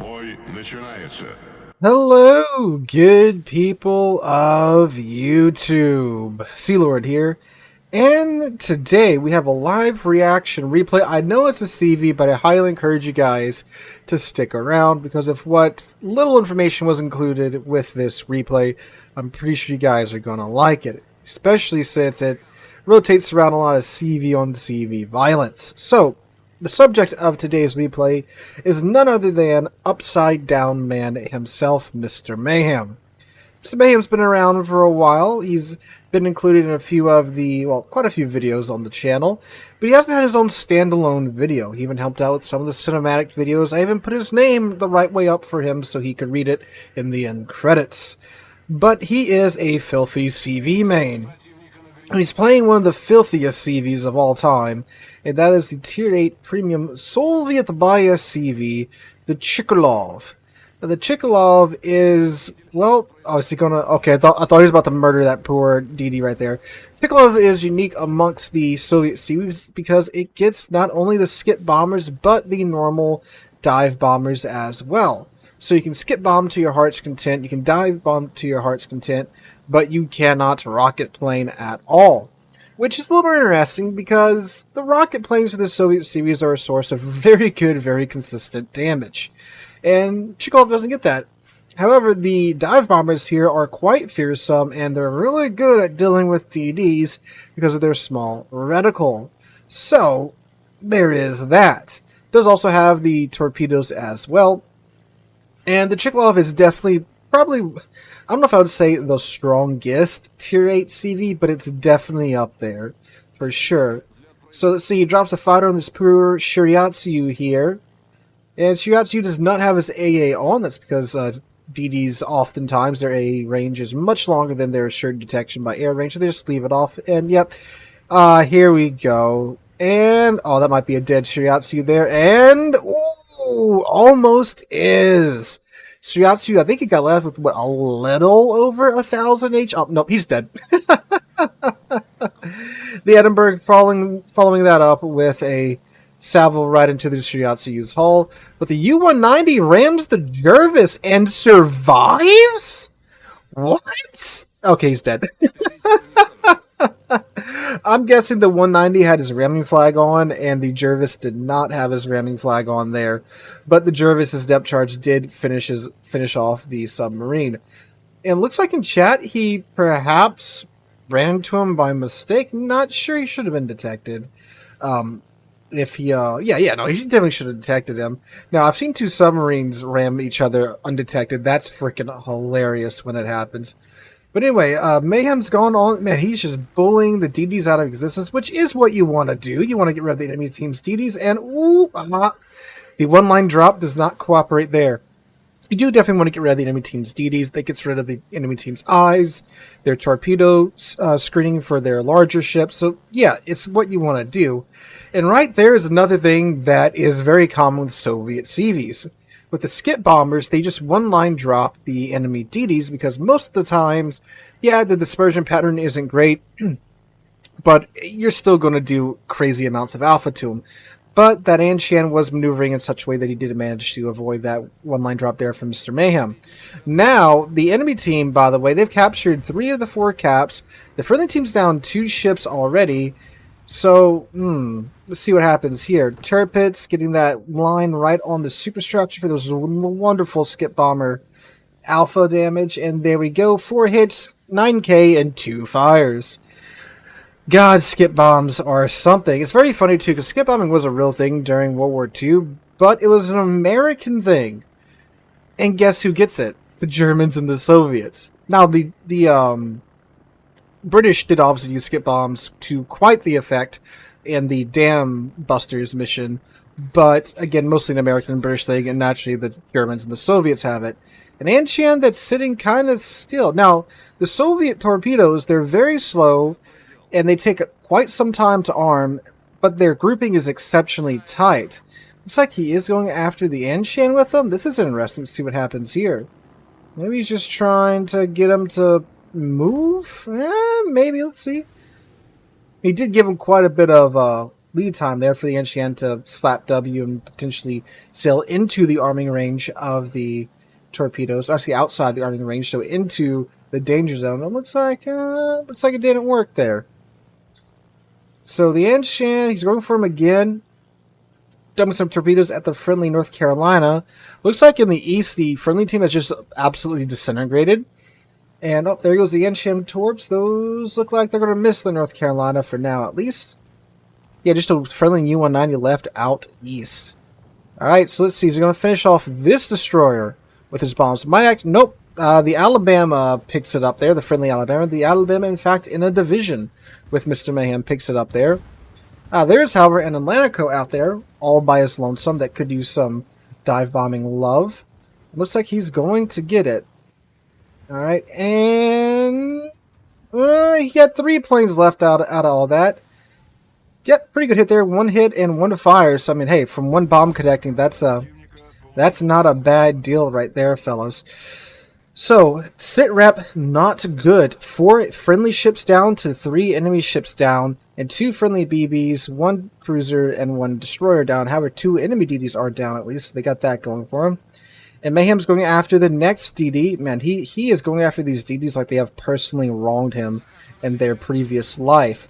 Бой начинается. Hello, good people of YouTube. Sealord here, and today we have a live reaction replay. I know it's a CV, but I highly encourage you guys to stick around because of what little information was included with this replay. I'm pretty sure you guys are going to like it, especially since it rotates around a lot of CV on CV violence. So, the subject of today's replay is none other than Upside Down Man himself, Mr. Mayhem. Mr. Mayhem's been around for a while. He's been included in a few of the, well, quite a few videos on the channel, but he hasn't had his own standalone video. He even helped out with some of the cinematic videos. I even put his name the right way up for him so he could read it in the end credits. But he is a filthy CV main. And he's playing one of the filthiest CVs of all time, and that is the Tier 8 Premium Soviet Bias CV, the Chikolov. Now, the Chikolov is, well, oh, is he gonna, okay, I thought he was about to murder that poor DD right there. Chikolov is unique amongst the Soviet CVs because it gets not only the skip bombers, but the normal dive bombers as well. So you can skip bomb to your heart's content, you can dive bomb to your heart's content, but you cannot rocket plane at all. Which is a little interesting because the rocket planes for the Soviet CVs are a source of very good, very consistent damage. And Chikolov doesn't get that. However, the dive bombers here are quite fearsome and they're really good at dealing with DDs because of their small reticle. So, there is that. Does also have the torpedoes as well. And the Chikolov is definitely, probably, I don't know if I would say the strongest Tier 8 CV, but it's definitely up there, for sure. So let's see, he drops a fighter on this poor Shiryatsu here. And Shiryatsu does not have his AA on, that's because DDs oftentimes, their AA range is much longer than their assured detection by air range, so they just leave it off. And yep, here we go. And, oh, that might be a dead Shiryatsu there, and, ooh, almost is. Shiryatsu, I think he got left with, what, a little over 1,000 H? Oh, nope, he's dead. The Edinburgh following that up with a salvo right into the Shiryatsu's hull. But the U-190 rams the Jervis and survives? What? Okay, he's dead. I'm guessing the 190 had his ramming flag on, and the Jervis did not have his ramming flag on there. But the Jervis's depth charge did finish off the submarine. And looks like in chat he perhaps ran into him by mistake. Not sure, he should have been detected. If he, no, he definitely should have detected him. Now, I've seen two submarines ram each other undetected. That's freaking hilarious when it happens. But anyway, Mayhem's gone on. Man, he's just bullying the DDs out of existence, which is what you want to do. You want to get rid of the enemy team's DDs, and ooh, the one-line drop does not cooperate there. You do definitely want to get rid of the enemy team's DDs. That gets rid of the enemy team's eyes, their torpedo screening for their larger ships. So, yeah, it's what you want to do. And right there is another thing that is very common with Soviet CVs. With the skip bombers, they just one-line drop the enemy DDs because most of the times, yeah, the dispersion pattern isn't great, but you're still going to do crazy amounts of alpha to them. But that Anshan was maneuvering in such a way that he did manage to avoid that one-line drop there from Mr. Mayhem. Now, the enemy team, by the way, they've captured 3 of the 4 caps. The friendly team's down 2 ships already. So, let's see what happens here. Turpits getting that line right on the superstructure for those wonderful skip bomber alpha damage. And there we go. 4 hits, 9k, and 2 fires. God, skip bombs are something. It's very funny, too, because skip bombing was a real thing during World War II, but it was an American thing. And guess who gets it? The Germans and the Soviets. Now, the British did obviously use skip bombs to quite the effect in the Dam Busters mission, but again, mostly an American and British thing, and naturally the Germans and the Soviets have it. An Anshan that's sitting kind of still. Now, the Soviet torpedoes, they're very slow, and they take quite some time to arm, but their grouping is exceptionally tight. Looks like he is going after the Anshan with them. This is interesting to see what happens here. Maybe he's just trying to get him to move? Maybe, let's see. He did give him quite a bit of lead time there for the Enchant to slap W and potentially sail into the arming range of the torpedoes. Actually, outside the arming range, so into the danger zone. It looks like it didn't work there. So the Enchant, he's going for him again. Dumping some torpedoes at the friendly North Carolina. Looks like in the east, the friendly team has just absolutely disintegrated. And oh, there goes the Enchant torps. Those look like they're going to miss the North Carolina for now, at least. Yeah, just a friendly U-190 left out east. Alright, so let's see. He's going to finish off this destroyer with his bombs. Nope. The Alabama picks it up there, the friendly Alabama. The Alabama, in fact, in a division with Mr. Mayhem, picks it up there. There's, however, an Atlantico out there, all by his lonesome, that could use some dive bombing love. Looks like he's going to get it. Alright, and he got 3 planes left out of all that. Yep, pretty good hit there. 1 hit and 1 fire. So, I mean, hey, from 1 bomb connecting, that's not a bad deal right there, fellas. So, sit rep, not good. 4 friendly ships down to 3 enemy ships down, and 2 friendly BBs, 1 cruiser, and 1 destroyer down. However, 2 enemy DDs are down at least. So they got that going for him. And Mayhem's going after the next DD. Man, he is going after these DDs like they have personally wronged him in their previous life.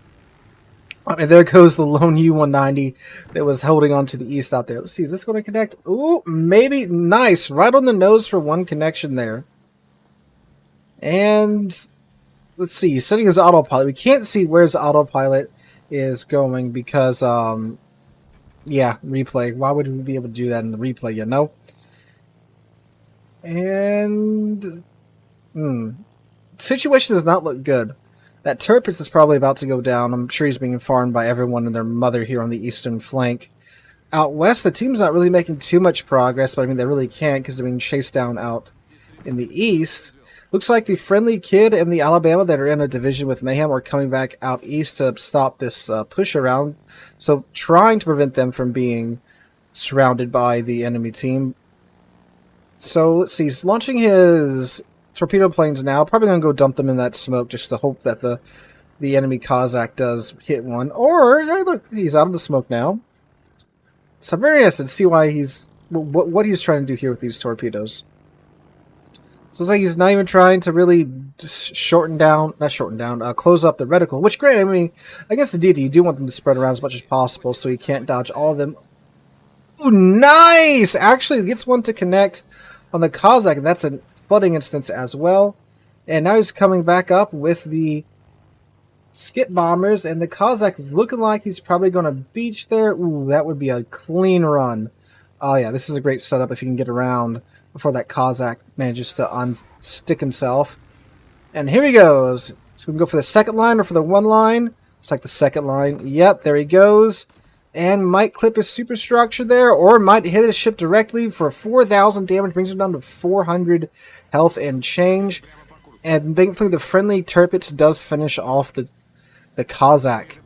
And there goes the lone U-190 that was holding on to the east out there. Let's see, is this going to connect? Ooh, maybe. Nice. Right on the nose for 1 connection there. And let's see, he's setting his autopilot. We can't see where his autopilot is going because, yeah, replay. Why would we be able to do that in the replay, you know? And situation does not look good. That Tirpitz is probably about to go down. I'm sure he's being farmed by everyone and their mother here on the eastern flank. Out west, the team's not really making too much progress, but I mean, they really can't because they're being chased down out in the east. Looks like the friendly kid and the Alabama that are in a division with Mayhem are coming back out east to stop this push around. So trying to prevent them from being surrounded by the enemy team. So let's see, he's launching his torpedo planes now. Probably going to go dump them in that smoke just to hope that the enemy Cossack does hit one. Or, hey, look, he's out of the smoke now. So I'm very interested to see why what he's trying to do here with these torpedoes. So it's like he's not even trying to really just close up the reticle. Which, granted, I mean, I guess the DD, you do want them to spread around as much as possible so he can't dodge all of them. Ooh, nice! Actually, gets one to connect on the Cossack, and that's a flooding instance as well. And now he's coming back up with the skip bombers, and the Cossack is looking like he's probably going to beach there. Ooh, that would be a clean run. Oh yeah, this is a great setup if you can get around before that Cossack manages to unstick himself. And here he goes. So we can go for the second line or for the 1 line. It's like the second line. Yep, there he goes. And might clip his superstructure there, or might hit his ship directly for 4,000 damage, brings him down to 400 health and change. And thankfully the friendly Tirpitz does finish off the Cossack.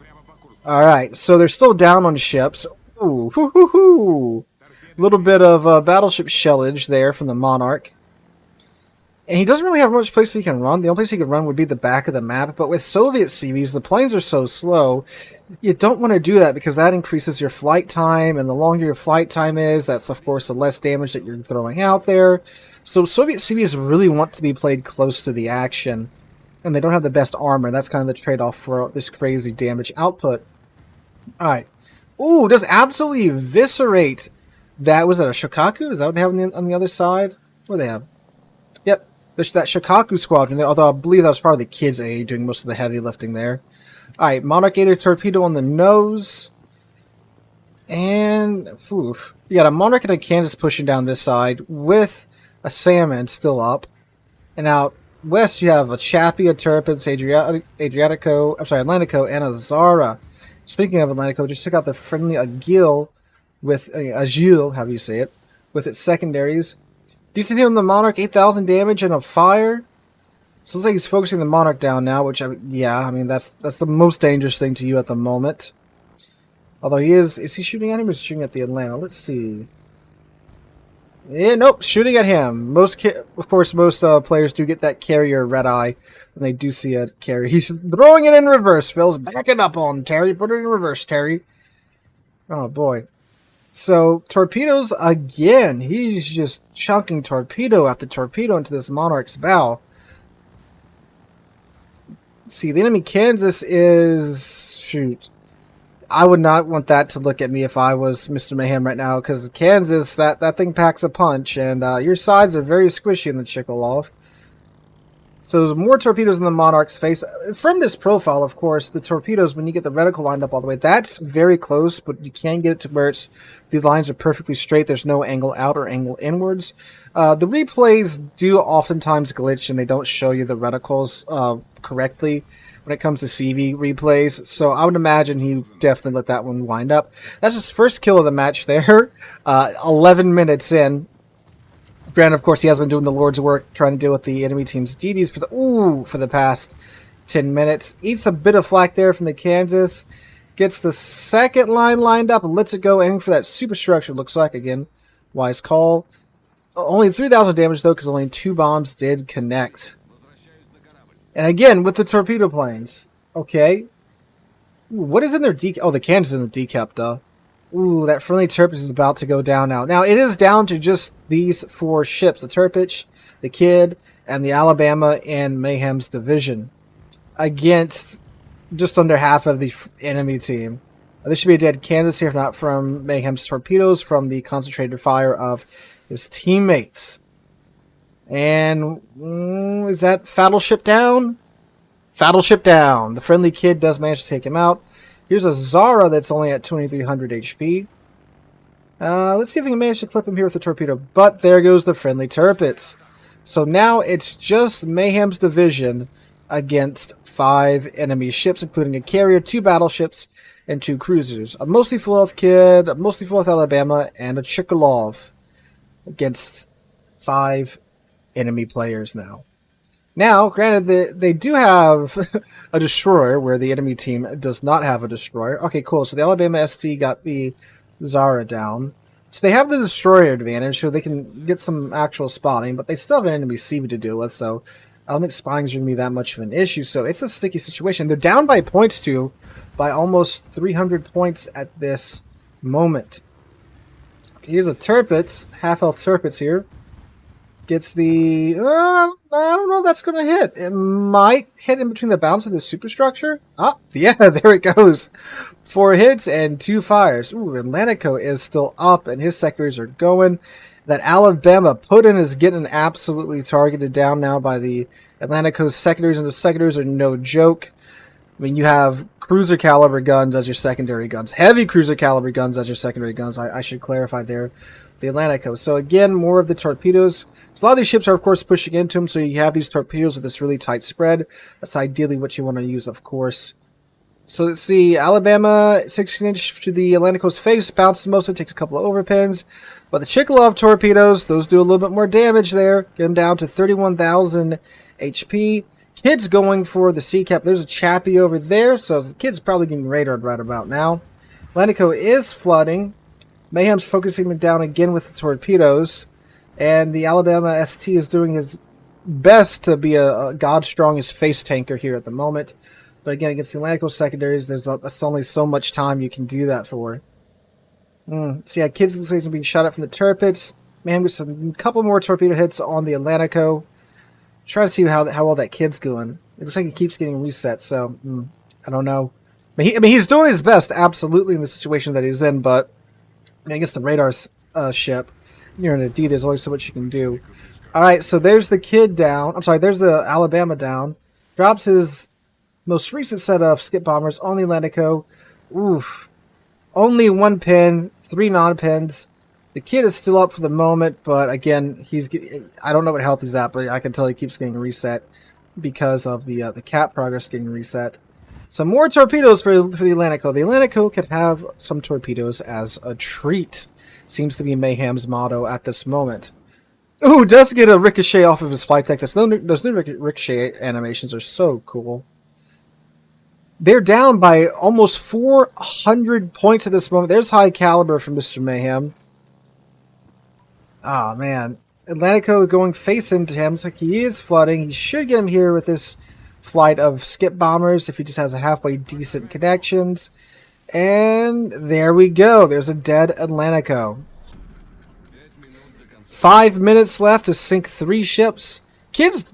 Alright, so they're still down on ships. Ooh, hoo hoo hoo. A little bit of battleship shellage there from the Monarch. And he doesn't really have much place he can run. The only place he can run would be the back of the map. But with Soviet CVs, the planes are so slow, you don't want to do that because that increases your flight time. And the longer your flight time is, that's, of course, the less damage that you're throwing out there. So Soviet CVs really want to be played close to the action. And they don't have the best armor. That's kind of the trade-off for this crazy damage output. Alright. Ooh, just absolutely eviscerate. That was a Shokaku? Is that what they have on the other side? What do they have? Yep. There's that Shokaku squadron there, although I believe that was probably the kids' aid doing most of the heavy lifting there. Alright, Monarch 8 torpedo on the nose. And, oof. You got a Monarch and a Kansas pushing down this side with a Salmon still up. And out west you have a Chappie, a Tirpitz, Atlantico, and a Zara. Speaking of Atlantico, just took out the friendly Agil with Agil, how do you say it, with its secondaries. Decent hit on the Monarch, 8,000 damage and a fire. So it looks like he's focusing the Monarch down now, which, I mean, that's the most dangerous thing to you at the moment. Although is he shooting at him or is he shooting at the Atlanta? Let's see. Yeah, nope, shooting at him. Of course, most players do get that carrier red eye when they do see a carrier. He's throwing it in reverse. Phil's backing up on Terry. Put it in reverse, Terry. Oh boy. So torpedoes again. He's just chunking torpedo after torpedo into this Monarch's bow. See, the enemy Kansas is... shoot. I would not want that to look at me if I was Mr. Mayhem right now, because Kansas, that thing packs a punch, and your sides are very squishy in the Chickalov. So there's more torpedoes in the Monarch's face. From this profile, of course, the torpedoes, when you get the reticle lined up all the way, that's very close, but you can get it to where the lines are perfectly straight. There's no angle out or angle inwards. The replays do oftentimes glitch, and they don't show you the reticles correctly when it comes to CV replays. So I would imagine he definitely let that one wind up. That's his first kill of the match there. 11 minutes in. Granted, of course, he has been doing the Lord's work, trying to deal with the enemy team's DDs for the past 10 minutes. Eats a bit of flak there from the Kansas. Gets the second line lined up and lets it go, aiming for that superstructure, looks like. Again, wise call. Only 3,000 damage, though, because only 2 bombs did connect. And again, with the torpedo planes. Okay. Ooh, what is in their decap? Oh, the Kansas is in the decap, duh. Ooh, that friendly Turpich is about to go down now. Now, it is down to just these 4 ships. The Turpich, the Kid, and the Alabama in Mayhem's division. Against just under half of the enemy team. This should be a dead Kansas here, if not from Mayhem's torpedoes, from the concentrated fire of his teammates. And is that Battleship down? Battleship down. The friendly Kid does manage to take him out. Here's a Zara that's only at 2,300 HP. Let's see if we can manage to clip him here with a torpedo. But there goes the friendly Turpits. So now it's just Mayhem's division against 5 enemy ships, including a carrier, 2 battleships, and 2 cruisers. A mostly full health Kid, a mostly full health Alabama, and a Chickalov against 5 enemy players now. Now, granted, they do have a destroyer, where the enemy team does not have a destroyer. Okay, cool. So the Alabama ST got the Zara down. So they have the destroyer advantage, so they can get some actual spotting, but they still have an enemy CV to deal with, so I don't think spotting is going to be that much of an issue. So it's a sticky situation. They're down by points, too, by almost 300 points at this moment. Okay, here's a Turpitz, half-health Turpitz here. Gets the... I don't know if that's going to hit. It might hit in between the bounce of the superstructure. Ah, yeah, there it goes. 4 hits and 2 fires. Ooh, Atlantico is still up, and his secondaries are going. That Alabama put-in is getting absolutely targeted down now by the Atlantico's secondaries, and the secondaries are no joke. I mean, you have cruiser caliber guns as your secondary guns. Heavy cruiser caliber guns as your secondary guns. I should clarify there. The Atlantico. So again, more of the torpedoes. So a lot of these ships are, of course, pushing into them, so you have these torpedoes with this really tight spread. That's ideally what you want to use, of course. So let's see, Alabama, 16-inch to the Atlantico's face, bounces most of it, takes a couple of overpins. But the Chickalov torpedoes, those do a little bit more damage there. Get them down to 31,000 HP. Kid's going for the sea cap. There's a Chappie over there, so the Kid's probably getting radared right about now. Atlantico is flooding. Mayhem's focusing him down again with the torpedoes. And the Alabama ST is doing his best to be a god strongest face tanker here at the moment. But again, against the Atlantico secondaries, that's only so much time you can do that for. So yeah, Kids looks like he's being shot at from the Turpits. Mayhem gets a couple more torpedo hits on the Atlantico. Try to see how well that Kid's going. It looks like he keeps getting reset, so I don't know. I mean, he's doing his best, absolutely, in the situation that he's in, but against the radar ship, you're in a D, there's only so much you can do. Alright, so there's the Kid down. I'm sorry, there's the Alabama down. Drops his most recent set of skip bombers on the Atlantico. Oof. Only 1 pin, 3 non-pins. The Kid is still up for the moment, but again, I don't know what health he's at, but I can tell he keeps getting reset because of the cap progress getting reset. Some more torpedoes for the Atlantico. The Atlantico could have some torpedoes as a treat. Seems to be Mayhem's motto at this moment. Ooh, does get a ricochet off of his flight deck. Those new ricochet animations are so cool. They're down by almost 400 points at this moment. There's high caliber from Mr. Mayhem. Ah, man. Atlantico going face into him. It's like he is flooding. He should get him here with this flight of skip bombers if he just has a halfway decent connections. And there we go. There's a dead Atlantico. 5 minutes left to sink 3 ships. Kid's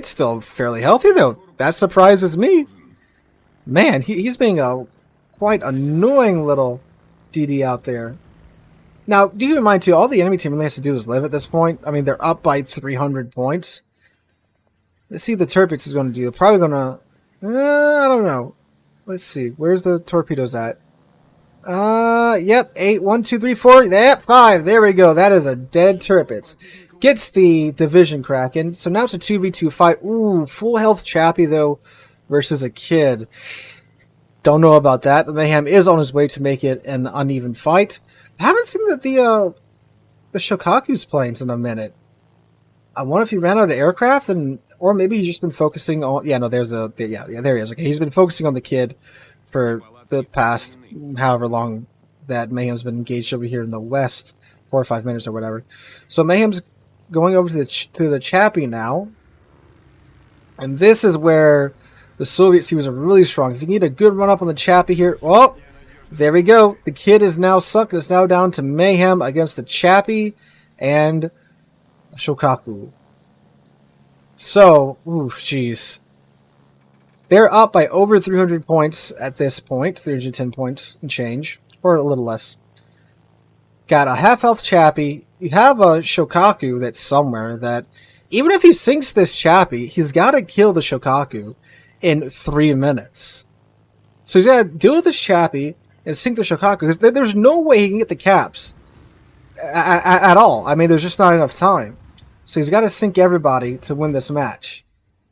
still fairly healthy, though. That surprises me. Man, he's being a quite annoying little DD out there. Now, do keep in mind, too, all the enemy team really has to do is live at this point. I mean, they're up by 300 points. Let's see what the Turpix is going to do. They're probably going to... I don't know. Let's see. Where's the torpedoes at? Yep. 8, 1, 2, 3, 4. Yep, 5. There we go. That is a dead Turpix. Gets the division Kraken. So now it's a 2v2 fight. Ooh, full health Chappie, though, versus a kid. Don't know about that, but Mayhem is on his way to make it an uneven fight. I haven't seen the Shokaku's planes in a minute. I wonder if he ran out of aircraft, or maybe he's just been focusing on... Yeah, no, there he is. Okay, he's been focusing on the kid for the past however long that Mayhem's been engaged over here in the west, 4 or 5 minutes or whatever. So Mayhem's going over to the Chappie now, and this is where the Soviet Sea was really strong. If you need a good run up on the Chappie here, oh, there we go. The kid is now sunk. It's now down to Mayhem against the Chappie and Shokaku. So, oof, jeez. They're up by over 300 points at this point. 310 points and change. Or a little less. Got a half-health Chappie. You have a Shokaku that's somewhere that, even if he sinks this Chappie, he's got to kill the Shokaku in 3 minutes. So he's got to deal with this Chappie and sink the Shokaku, because there's no way he can get the caps at all. I mean, there's just not enough time. So he's got to sink everybody to win this match.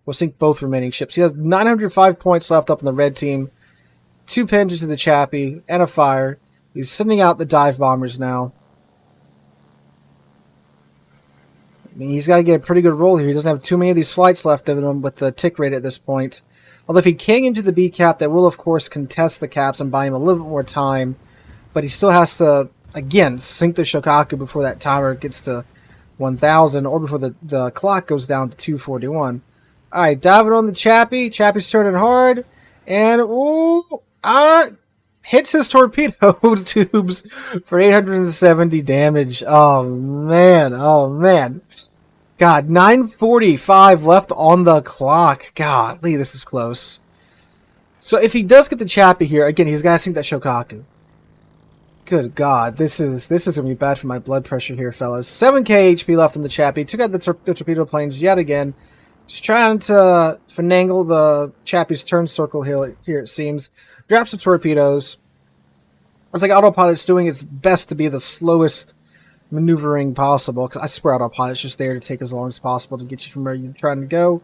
We'll sink both remaining ships. He has 905 points left up in the red team. 2 pins into the Chappie and a fire. He's sending out the dive bombers now. I mean, he's got to get a pretty good roll here. He doesn't have too many of these flights left in him with the tick rate at this point. Although if he can into the B cap, that will, of course, contest the caps and buy him a little bit more time. But he still has to, again, sink the Shokaku before that timer gets to 1,000, or before the clock goes down to 241. All right, diving on the Chappie. Chappie's turning hard. And, hits his torpedo tubes for 870 damage. Oh, man. Oh, man. God, 9:45 left on the clock. Golly, this is close. So if he does get the Chappie here, again, he's got to sink that Shokaku. Good God, this is going to be bad for my blood pressure here, fellas. 7k HP left on the Chappie. Took out the torpedo planes yet again. He's trying to finagle the Chappie's turn circle here, it seems. Drops the torpedoes. It's like autopilot's doing its best to be the slowest maneuvering possible, because I swear autopilot's just there to take as long as possible to get you from where you're trying to go.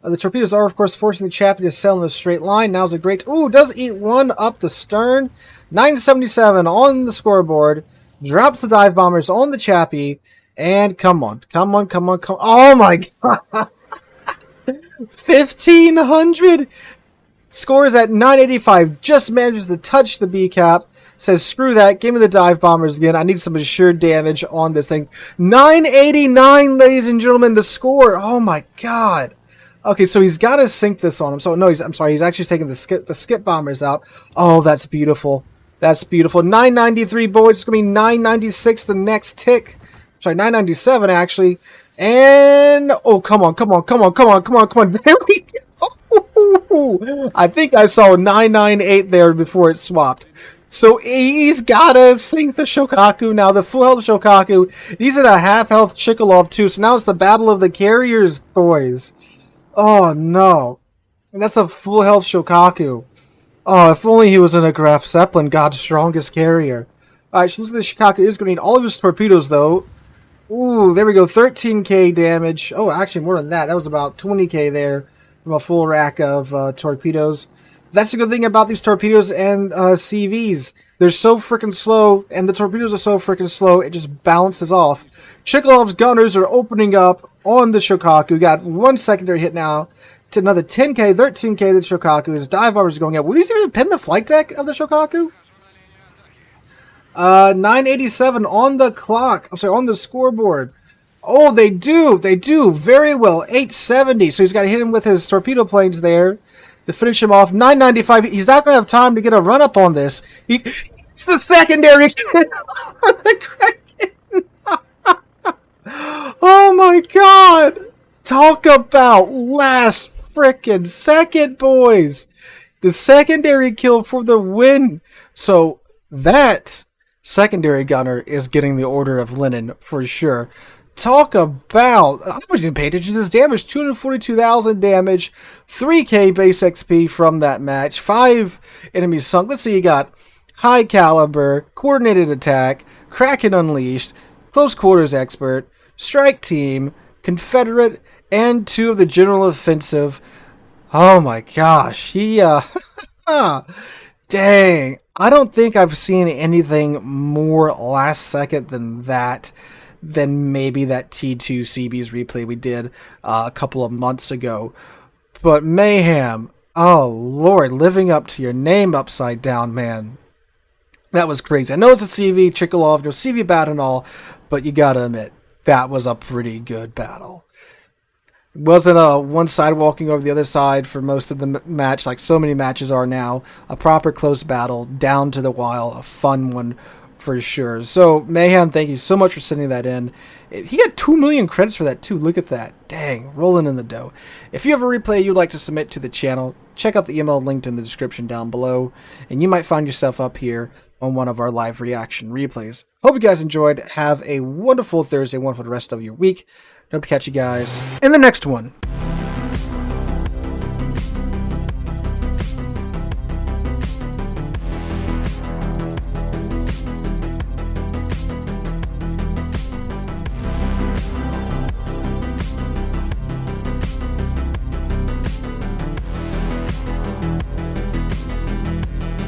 The torpedoes are, of course, forcing the Chappie to sail in a straight line. Now's a great... Ooh, does eat one up the stern. 977 on the scoreboard. Drops the dive bombers on the Chappie. And come on. Oh, my God. 1,500. Scores at 985. Just manages to touch the B cap. Says, screw that, give me the dive bombers again. I need some assured damage on this thing. 989, ladies and gentlemen, the score. Oh my God. Okay, so he's got to sink this on him. So, no, I'm sorry, he's actually taking the skip bombers out. Oh, that's beautiful. That's beautiful. 993, boys. It's going to be 996 the next tick. Sorry, 997, actually. And, oh, come on. There we go. I think I saw 998 there before it swapped. So he's got to sink the Shokaku now. The full health Shokaku. He's at a half health Chikholov too. So now it's the battle of the carriers, boys. Oh no. And that's a full health Shokaku. Oh, if only he was in a Graf Zeppelin, God's strongest carrier. Alright, so this is the Shokaku. Is going to need all of his torpedoes though. Ooh, there we go. 13k damage. Oh, actually more than that. That was about 20k there from a full rack of torpedoes. That's the good thing about these torpedoes and CVs. They're so freaking slow, and the torpedoes are so freaking slow, it just bounces off. Chikholov's gunners are opening up on the Shokaku. Got one secondary hit now to another 10k, 13k to the Shokaku. His dive bombers are going up. Will these even pin the flight deck of the Shokaku? 987 on the clock. I'm sorry, on the scoreboard. Oh, they do. They do. Very well. 870. So he's got to hit him with his torpedo planes there. to finish him off. 995. He's not going to have time to get a run-up on this. It's the secondary kill for the Kraken. Oh my god. Talk about last frickin' second, boys. The secondary kill for the win. So that secondary gunner is getting the Order of Linen for sure. Talk about, I wasn't paying attention to this damage. 242,000 damage, 3k base XP from that match, 5 enemies sunk. Let's see, you got high caliber, coordinated attack, Kraken Unleashed, close quarters expert, strike team, Confederate, and 2 of the general offensive. Oh my gosh, he dang, I don't think I've seen anything more last second than that, than maybe that T2 CB's replay we did a couple of months ago. But Mayhem, oh lord, living up to your name upside down, man. That was crazy. I know it's a CV, Chikhalov, no CV bad and all, but you gotta admit, that was a pretty good battle. It wasn't a one side walking over the other side for most of the match, like so many matches are now. A proper close battle, down to the wire, a fun one for sure. So, Mayhem, thank you so much for sending that in. He got 2 million credits for that too. Look at that. Dang, rolling in the dough. If you have a replay you'd like to submit to the channel, check out the email linked in the description down below, and you might find yourself up here on one of our live reaction replays. Hope you guys enjoyed. Have a wonderful Thursday, wonderful rest of your week. Hope to catch you guys in the next one.